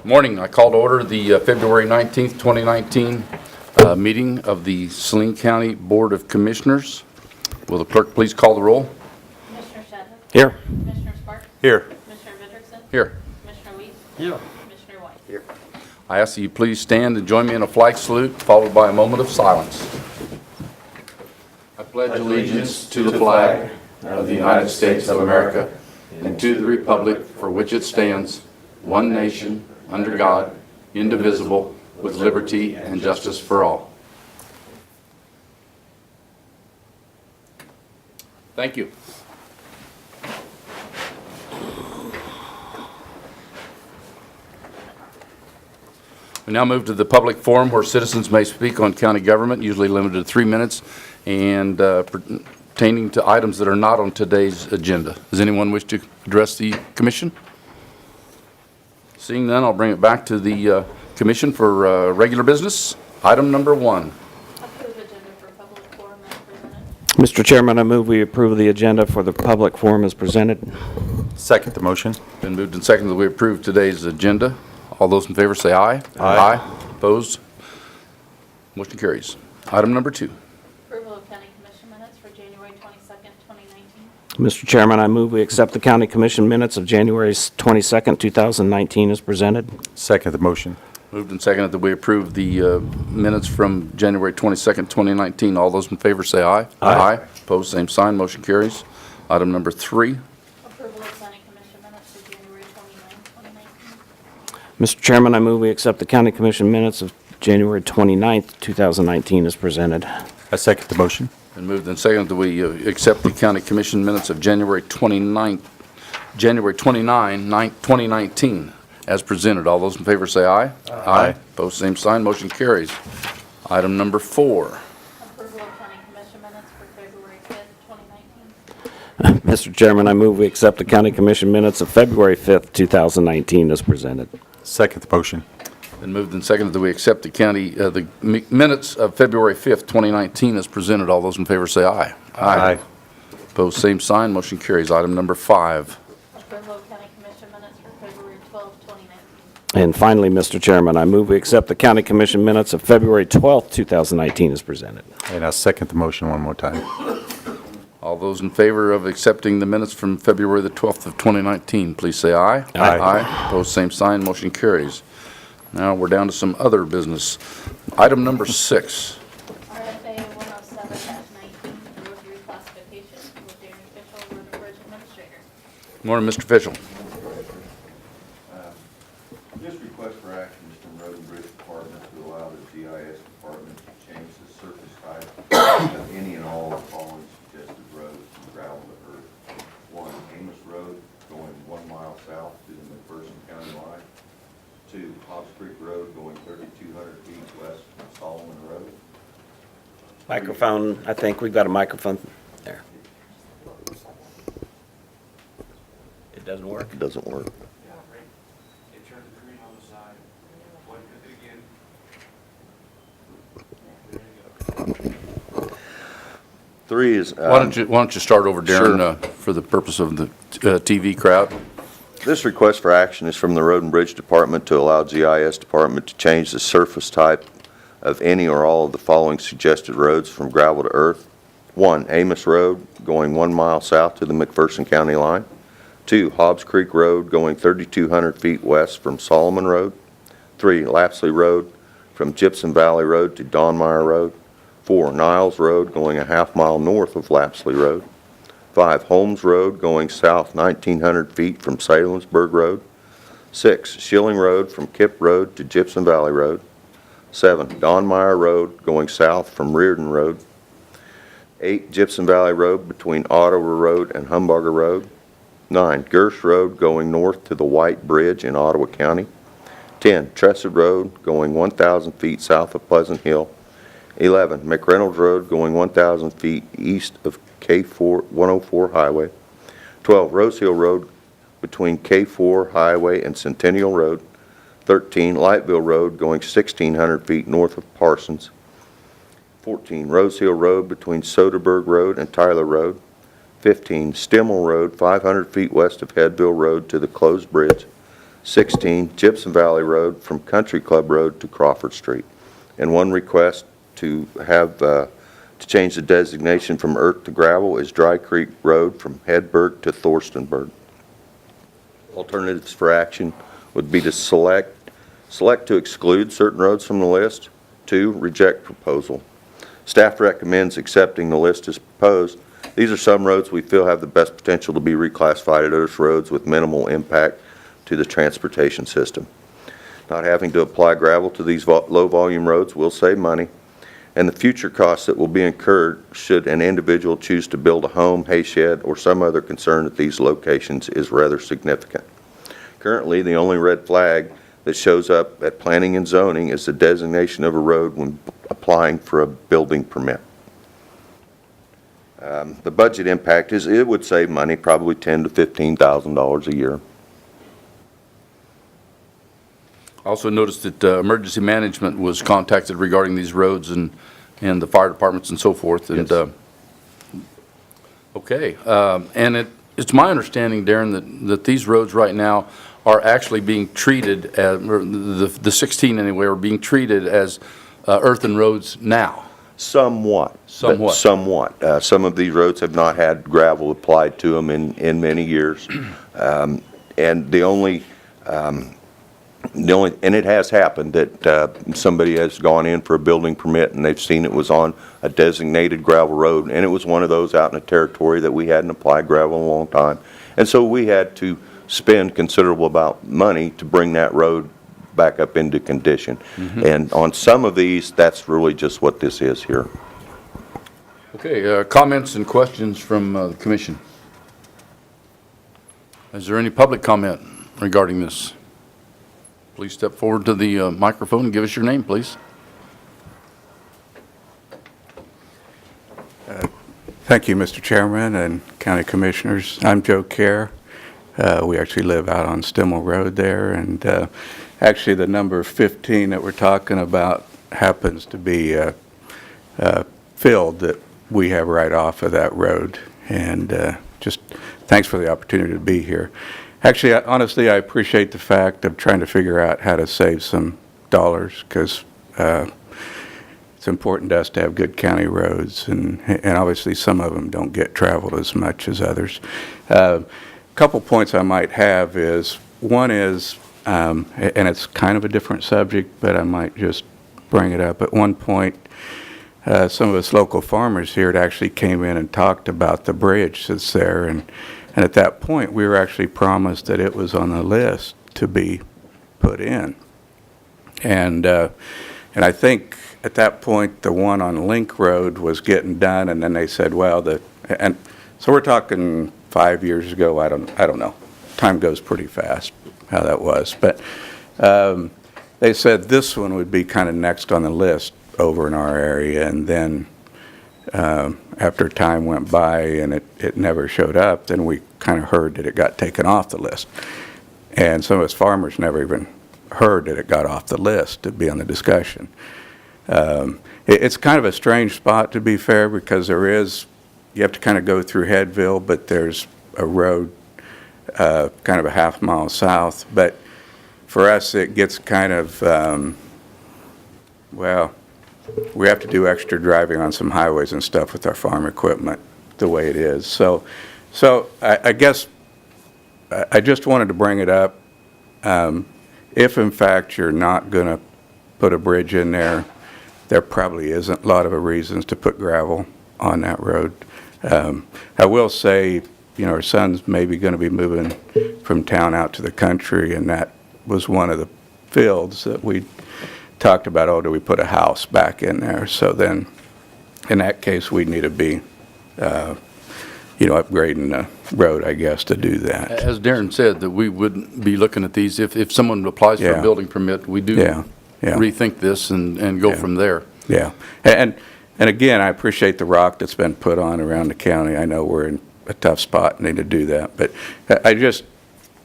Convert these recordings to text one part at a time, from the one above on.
Morning. I call to order the February 19th, 2019 meeting of the Saline County Board of Commissioners. Will the clerk please call the roll? Commissioner Shadid? Here. Commissioner Sparks? Here. Commissioner Hendrickson? Here. Commissioner Weiss? Here. Commissioner White? Here. I ask that you please stand and join me in a flag salute, followed by a moment of silence. I pledge allegiance to the flag of the United States of America and to the republic for which it stands, one nation, under God, indivisible, with liberty and justice for all. Thank you. We now move to the public forum where citizens may speak on county government, usually limited to 3 minutes, and pertaining to items that are not on today's agenda. Does anyone wish to address the commission? Seeing none, I'll bring it back to the commission for regular business. Item number 1. Approve agenda for public forum as presented. Mr. Chairman, I move we approve the agenda for the public forum as presented. Second the motion. Been moved and seconded that we approve today's agenda. All those in favor say aye. Aye. Opposed? Motion carries. Item number 2. Approval of county commission minutes for January 22nd, 2019. Mr. Chairman, I move we accept the county commission minutes of January 22nd, 2019 as presented. Second the motion. Moved and seconded that we approve the minutes from January 22nd, 2019. All those in favor say aye. Aye. Opposed, same sign. Motion carries. Item number 3. Approval of county commission minutes for January 29th, 2019. Mr. Chairman, I move we accept the county commission minutes of January 29th, 2019 as presented. I second the motion. Been moved and seconded that we accept the county commission minutes of January 29, 2019 as presented. All those in favor say aye. Aye. Opposed, same sign. Motion carries. Item number 4. Approval of county commission minutes for February 5th, 2019. Mr. Chairman, I move we accept the county commission minutes of February 5th, 2019 as presented. Second the motion. Been moved and seconded that we accept the minutes of February 5th, 2019 as presented. All those in favor say aye. Opposed, same sign. Motion carries. Item number 5. Approval of county commission minutes for February 12th, 2019. And finally, Mr. Chairman, I move we accept the county commission minutes of February 12th, 2019 as presented. And I second the motion one more time. All those in favor of accepting the minutes from February the 12th of 2019, please say aye. Aye. Opposed, same sign. Motion carries. Now we're down to some other business. Item number 6. RFA 107-19, road reclassification with Darren Fishel, Road and Bridge Administrator. Morning, Mr. Fishel. This request for action is from Road and Bridge Department to allow the GIS Department to change the surface type of any and all of the following suggested roads from gravel to earth. 1, Amos Road going 1 mile south to the McPherson County line. 2, Hobbs Creek Road going 3,200 feet west from Solomon Road. Microphone, I think we've got a microphone there. It doesn't work? It doesn't work. It turned the green on the side. One, again. 3 is... Why don't you start over, Darren, Sure. for the purpose of the TV crowd? This request for action is from the Road and Bridge Department to allow GIS Department to change the surface type of any or all of the following suggested roads from gravel to earth. 1, Amos Road going 1 mile south to the McPherson County line. 2, Hobbs Creek Road going 3,200 feet west from Solomon Road. 3, Lapsley Road from Gypsum Valley Road to Donmeyer Road. 4, Niles Road going a half mile north of Lapsley Road. 5, Holmes Road going south 1,900 feet from Salemsburg Road. 6, Schilling Road from Kip Road to Gypsum Valley Road. 7, Donmeyer Road going south from Reardon Road. 8, Gypsum Valley Road between Ottawa Road and Humbarger Road. 9, Gersh Road going north to the White Bridge in Ottawa County. 10, Tressed Road going 1,000 feet south of Pleasant Hill. 11, McReynolds Road going 1,000 feet east of K4 104 Highway. 12, Rose Hill Road between K4 Highway and Centennial Road. 13, Lightville Road going 1,600 feet north of Parsons. 14, Rose Hill Road between Soderberg Road and Tyler Road. 15, Stimmel Road 500 feet west of Headville Road to the closed bridge. 16, Gypsum Valley Road from Country Club Road to Crawford Street. And one request to have, to change the designation from earth to gravel is Dry Creek Road from Hedberg to Thorstenburg. Alternatives for action would be to select to exclude certain roads from the list. 2, reject proposal. Staff recommends accepting the list as proposed. These are some roads we feel have the best potential to be reclassified as earth roads with minimal impact to the transportation system. Not having to apply gravel to these low-volume roads will save money, and the future costs that will be incurred should an individual choose to build a home, hay shed, or some other concern at these locations is rather significant. Currently, the only red flag that shows up at planning and zoning is the designation of a road when applying for a building permit. The budget impact is it would save money, probably $10,000 to $15,000 a year. Also noticed that emergency management was contacted regarding these roads and the fire departments and so forth. And Yes. Okay, and it's my understanding, Darren, that these roads right now are actually being treated as, or the 16 anyway, are being treated as earthen roads now. Somewhat. Somewhat. Somewhat. Some of these roads have not had gravel applied to them in many years. And and it has happened that somebody has gone in for a building permit and they've seen it was on a designated gravel road, and it was one of those out in a territory that we hadn't applied gravel in a long time. And so we had to spend considerable amount of money to bring that road back up into condition. And on some of these, that's really just what this is here. Okay, comments and questions from the commission? Is there any public comment regarding this? Please step forward to the microphone and give us your name, please. Thank you, Mr. Chairman and County Commissioners. I'm Joe Kerr. We actually live out on Stimmel Road there, and actually the number 15 that we're talking about happens to be a field that we have right off of that road. And just thanks for the opportunity to be here. Actually, honestly, I appreciate the fact of trying to figure out how to save some dollars, because it's important to us to have good county roads, and obviously some of them don't get traveled as much as others. A couple points I might have is, one is, and it's kind of a different subject, but I might just bring it up. At one point, some of us local farmers here actually came in and talked about the bridge that's there, and at that point, we were actually promised that it was on the list to be put in. And I think at that point, the one on Link Road was getting done, and then they said, well, and so we're talking 5 years ago. I don't know. Time goes pretty fast, how that was. But they said this one would be kind of next on the list over in our area, and then after time went by and it never showed up, then we kind of heard that it got taken off the list. And some of us farmers never even heard that it got off the list to be on the discussion. It's kind of a strange spot, to be fair, because you have to kind of go through Headville, but there's a road kind of a half mile south. But for us, it gets kind of, well, we have to do extra driving on some highways and stuff with our farm equipment the way it is. So I guess I just wanted to bring it up. If in fact you're not going to put a bridge in there, there probably isn't a lot of reasons to put gravel on that road. I will say, our son's maybe going to be moving from town out to the country, and that was one of the fields that we talked about, do we put a house back in there? So then, in that case, we'd need to be, upgrading the road, I guess, to do that. As Darren said, that we would be looking at these, if someone applies for Yeah. a building permit, we do Yeah. rethink this and go Yeah. from there. Yeah, and again, I appreciate the rock that's been put on around the county. I know we're in a tough spot and need to do that, but I just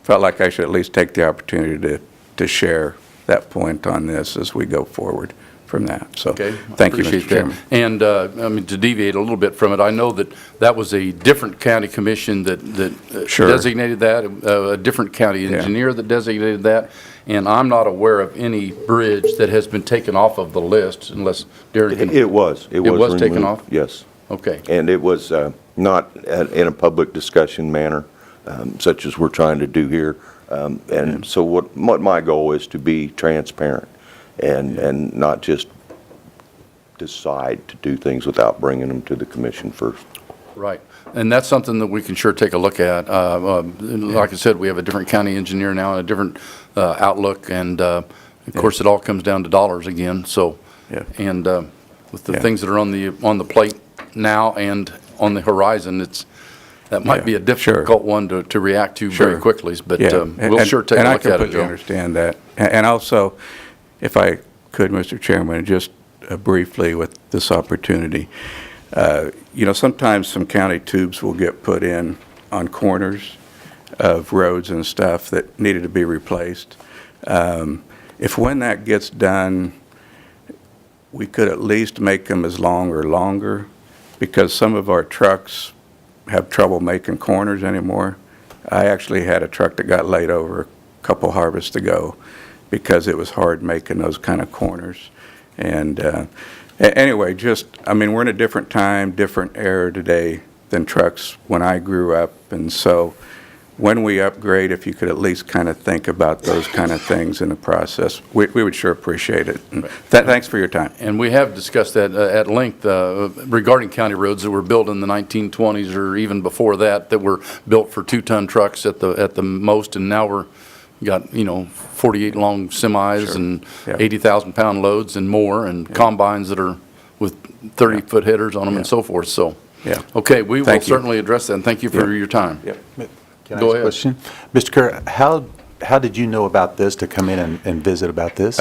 felt like I should at least take the opportunity to share that point on this as we go forward from that. So, Okay. thank you, Appreciate Mr. that. Chairman. And, I mean, to deviate a little bit from it, I know that that was a different county commission that Sure. designated that, a different county Yeah. engineer that designated that, and I'm not aware of any bridge that has been taken off of the list unless Darren can... It was. It was was taken removed, off? Yes. Okay. And it was not in a public discussion manner, such as we're trying to do here. And so what my goal is to be transparent and not just decide to do things without bringing them to the commission first. Right. And that's something that we can sure take a look at. Like I said, we have a different county engineer now and a different outlook, and of course, it all comes down to dollars again, so. Yeah. And with the Yeah. things that are on the plate now and on the horizon, that might be a difficult one to react to very Sure. quickly, but Yeah. we'll sure take a And I look at it, completely Joe. understand that. And also, if I could, Mr. Chairman, just briefly with this opportunity, sometimes some county tubes will get put in on corners of roads and stuff that needed to be replaced. If when that gets done, we could at least make them as long or longer, because some of our trucks have trouble making corners anymore. I actually had a truck that got laid over a couple harvests ago because it was hard making those kind of corners. And anyway, we're in a different time, different era today than trucks when I grew up. And so when we upgrade, if you could at least kind of think about those kind of things in the process, we would sure appreciate it. And thanks for your time. And we have discussed that at length regarding county roads that were built in the 1920s or even before that were built for 2-ton trucks at the most, and now we're got 48 long semis Sure. and Yeah. 80,000-pound loads and more, and combines that are with 30-foot headers on them and so forth. So, Yeah. okay, we will Thank you. certainly address that, and thank you for your time. Can I Go ask a ahead. question? Mr. Kerr, how did you know about this to come in and visit about this?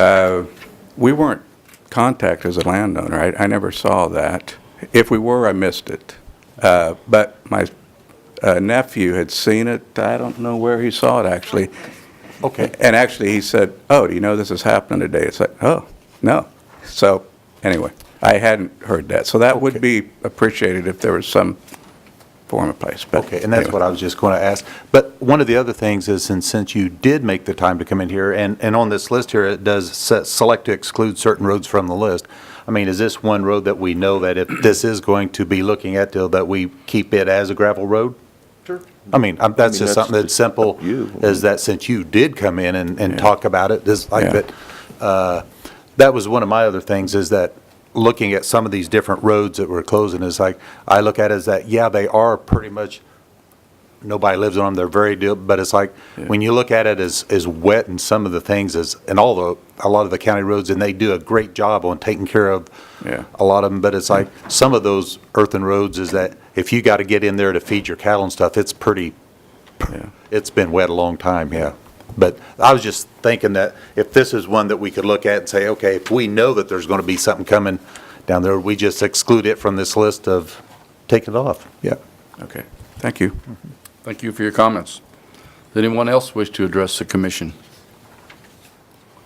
We weren't contacted as a landowner. I never saw that. If we were, I missed it. But my nephew had seen it. I don't know where he saw it, actually. Okay. And actually, he said, "Oh, do you know this is happening today?" It's like, "Oh, no." So anyway, I hadn't heard that. So that would be appreciated if there was some form of place. But Okay, and that's anyway. what I was just going to ask. But one of the other things is, since you did make the time to come in here, and on this list here, it does select to exclude certain roads from the list. I mean, is this one road that we know that if this is going to be looking at, that we keep it as a gravel road? Sure. I mean, that's just something that's simple, up to you. is that since you did come in and Yeah. talk about it, this, like Yeah. that, that was one of my other things, is that looking at some of these different roads that we're closing, is like, I look at it as that, yeah, they are pretty much, nobody lives on them, they're very but it's like, when you look at it as wet and some of the things and a lot of the county roads, and they do a great job on taking care of Yeah. a lot of them, but it's like, some of those earthen roads is that if you got to get in there to feed your cattle and stuff, it's pretty, Yeah. it's been wet a long time, yeah. But I was just thinking that if this is one that we could look at and say, okay, if we know that there's going to be something coming down there, we just exclude it from this list of taking it off. Yeah. Okay. Thank you. Thank you for your comments. Does anyone else wish to address the commission?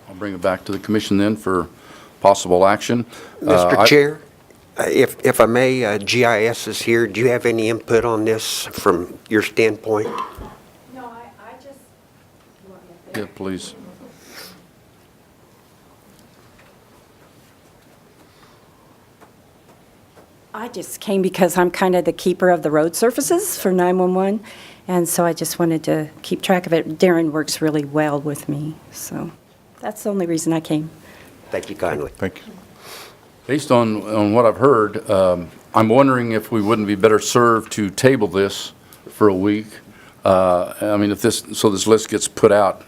I'll bring it back to the commission then for possible action. Mr. Chair, if I may, GIS is here. Do you have any input on this from your standpoint? No, I just, you want me up Yeah, there? please. I just came because I'm kind of the keeper of the road surfaces for 911, and so I just wanted to keep track of it. Darren works really well with me, so that's the only reason I came. Thank you kindly. Thank you. Based on what I've heard, I'm wondering if we wouldn't be better served to table this for a week. I mean, if this list gets put out,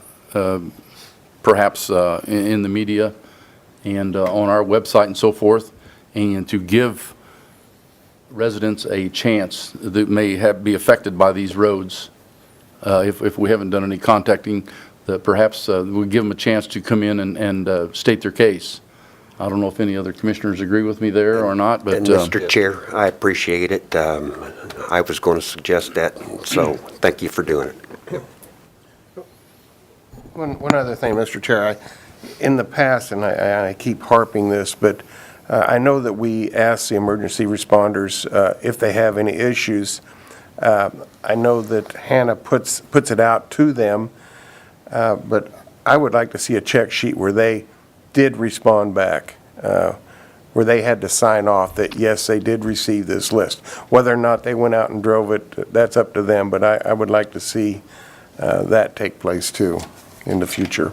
perhaps in the media and on our website and so forth, and to give residents a chance that may be affected by these roads, if we haven't done any contacting, that perhaps we give them a chance to come in and state their case. I don't know if any other commissioners agree with me there or not, but... And Mr. Chair, I appreciate it. I was going to suggest that, so thank you for doing it. One other thing, Mr. Chair, in the past, and I keep harping this, but I know that we ask the emergency responders if they have any issues. I know that Hannah puts it out to them, but I would like to see a check sheet where they did respond back, where they had to sign off that, yes, they did receive this list. Whether or not they went out and drove it, that's up to them, but I would like to see that take place too in the future.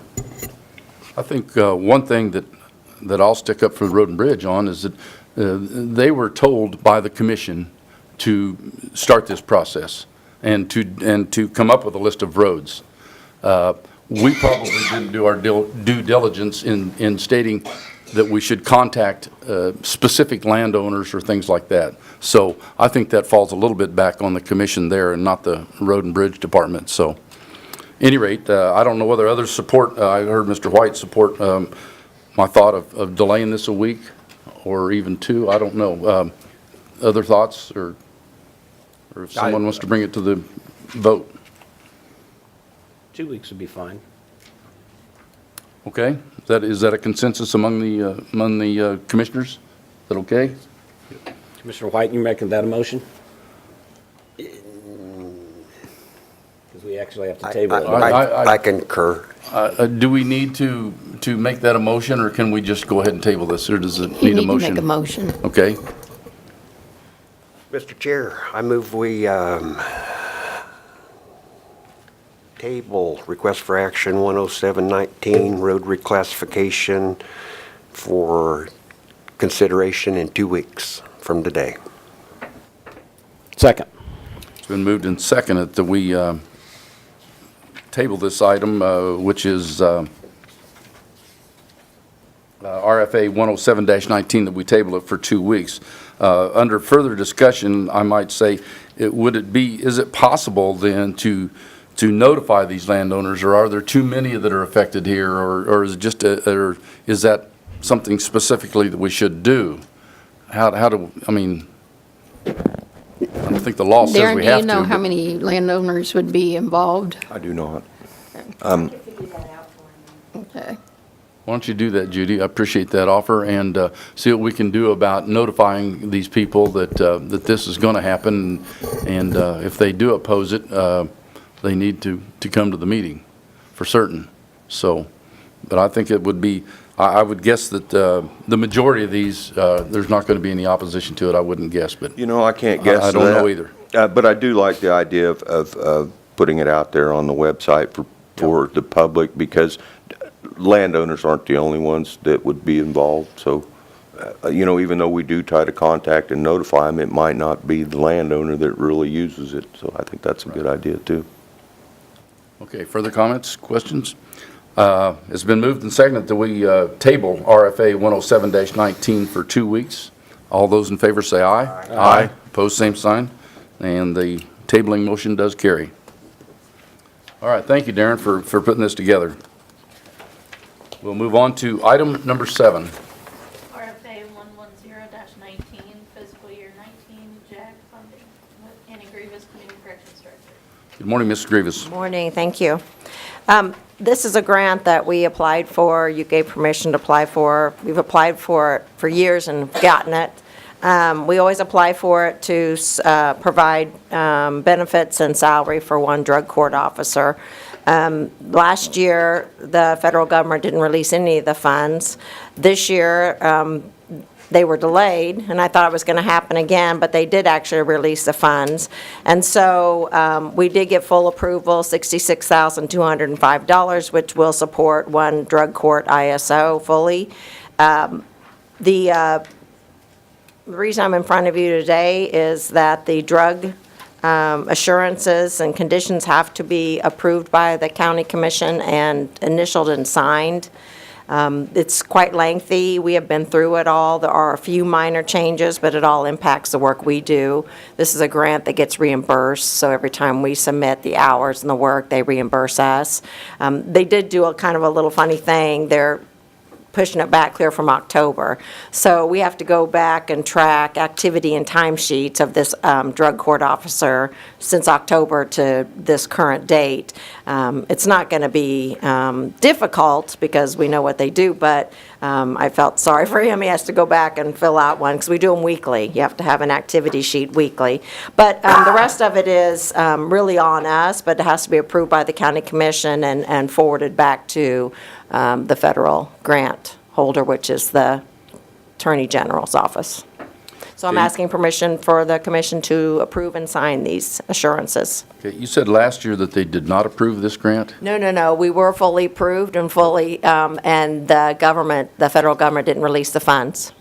I think one thing that I'll stick up for the Road and Bridge on is that they were told by the commission to start this process and to come up with a list of roads. We probably didn't do our due diligence in stating that we should contact specific landowners or things like that. So I think that falls a little bit back on the commission there and not the Road and Bridge Department. So, any rate, I don't know whether others support. I heard Mr. White support my thought of delaying this a week or even two. I don't know. Other thoughts, or if someone wants to bring it to the vote. 2 weeks would be fine. Okay, is that a consensus among the commissioners? Is that okay? Commissioner White, you making that a motion? Because we actually have to table it. I concur. Do we need to make that a motion, or can we just go ahead and table this, or does it need a motion? You need to make a motion. Okay. Mr. Chair, I move we table request for action 10719, road reclassification, for consideration in 2 weeks from today. Second. It's been moved and seconded that we table this item, which is RFA 107-19, that we table it for 2 weeks. Under further discussion, I might say, is it possible then to notify these landowners, or are there too many that are affected here, or is it just or is that something specifically that we should do? I don't think the law says Darren, we do have you to. know how many landowners would be involved? I do not. Okay. Why don't you do that, Judy? I appreciate that offer, and see what we can do about notifying these people that this is going to happen, and if they do oppose it, they need to come to the meeting for certain. So, but I think it would be, I would guess that the majority of these, there's not going to be any opposition to it, I wouldn't guess, but I can't guess I don't know either. But I do like the idea of putting it out there on the website for the public, because landowners aren't the only ones that would be involved. So, even though we do try to contact and notify them, it might not be the landowner that really uses it. So I think that's a good idea too. Okay, further comments, questions? It's been moved and seconded that we table RFA 107-19 for 2 weeks. All those in favor say aye. Aye. Opposed, same sign. And the tabling motion does carry. All right, thank you, Darren, for putting this together. We'll move on to item number 7. RFA 110-19, fiscal year 19, JAG funding, with Annie Grievous, Community Corrections Director. Good morning, Mrs. Grievous. Morning, thank you. This is a grant that we applied for, you gave permission to apply for. We've applied for it for years and gotten it. We always apply for it to provide benefits and salary for one drug court officer. Last year, the federal government didn't release any of the funds. This year, they were delayed, and I thought it was going to happen again, but they did actually release the funds. And so we did get full approval, $66,205, which will support one drug court ISO fully. The reason I'm in front of you today is that the drug assurances and conditions have to be approved by the county commission and initialed and signed. It's quite lengthy. We have been through it all. There are a few minor changes, but it all impacts the work we do. This is a grant that gets reimbursed, so every time we submit the hours and the work, they reimburse us. They did do a kind of a little funny thing. They're pushing it back clear from October. So we have to go back and track activity and timesheets of this drug court officer since October to this current date. It's not going to be difficult because we know what they do, but I felt sorry for him. He has to go back and fill out one because we do them weekly. You have to have an activity sheet weekly. But the rest of it is really on us, but it has to be approved by the county commission and forwarded back to the federal grant holder, which is the Attorney General's office. So I'm Okay. asking permission for the commission to approve and sign these assurances. Okay, you said last year that they did not approve this grant? No. We were fully approved and fully, and the federal government didn't release the funds.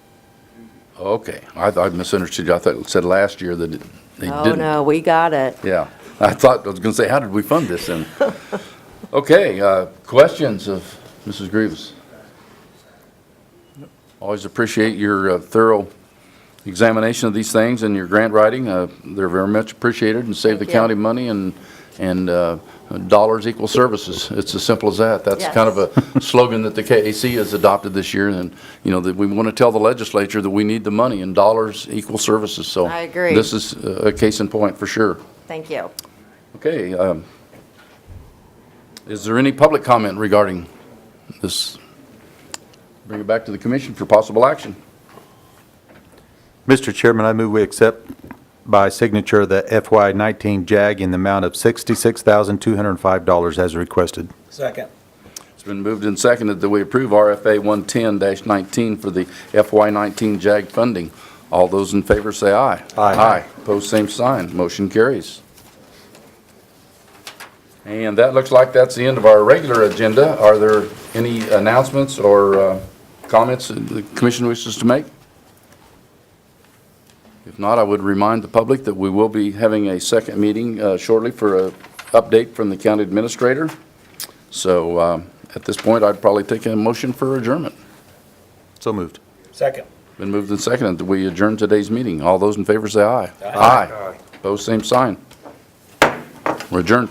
Okay, I misunderstood you. I thought it said last year that they Oh, didn't. no, we got it. Yeah, I was going to say, how did we fund this then? Okay, questions of Mrs. Grievous? Always appreciate your thorough examination of these things and your grant writing. They're very much appreciated and save the Thank you. county money, and dollars equal services. It's as simple as that. That's Yes. kind of a slogan that the KAC has adopted this year, and, you know, that we want to tell the legislature that we need the money, and dollars equal services. So I agree. this is a case in point for sure. Thank you. Okay, is there any public comment regarding this? Bring it back to the commission for possible action. Mr. Chairman, I move we accept by signature the FY19 JAG in the amount of $66,205 as requested. Second. It's been moved and seconded that we approve RFA 110-19 for the FY19 JAG funding. All those in favor say aye. Aye. Opposed, same sign. Motion carries. And that looks like that's the end of our regular agenda. Are there any announcements or comments that the commission wishes to make? If not, I would remind the public that we will be having a second meeting shortly for an update from the county administrator. So at this point, I'd probably take a motion for adjournment. So moved. Second. Been moved and seconded that we adjourn today's meeting. All those in favor say aye. Aye. Opposed, same sign. We're adjourned.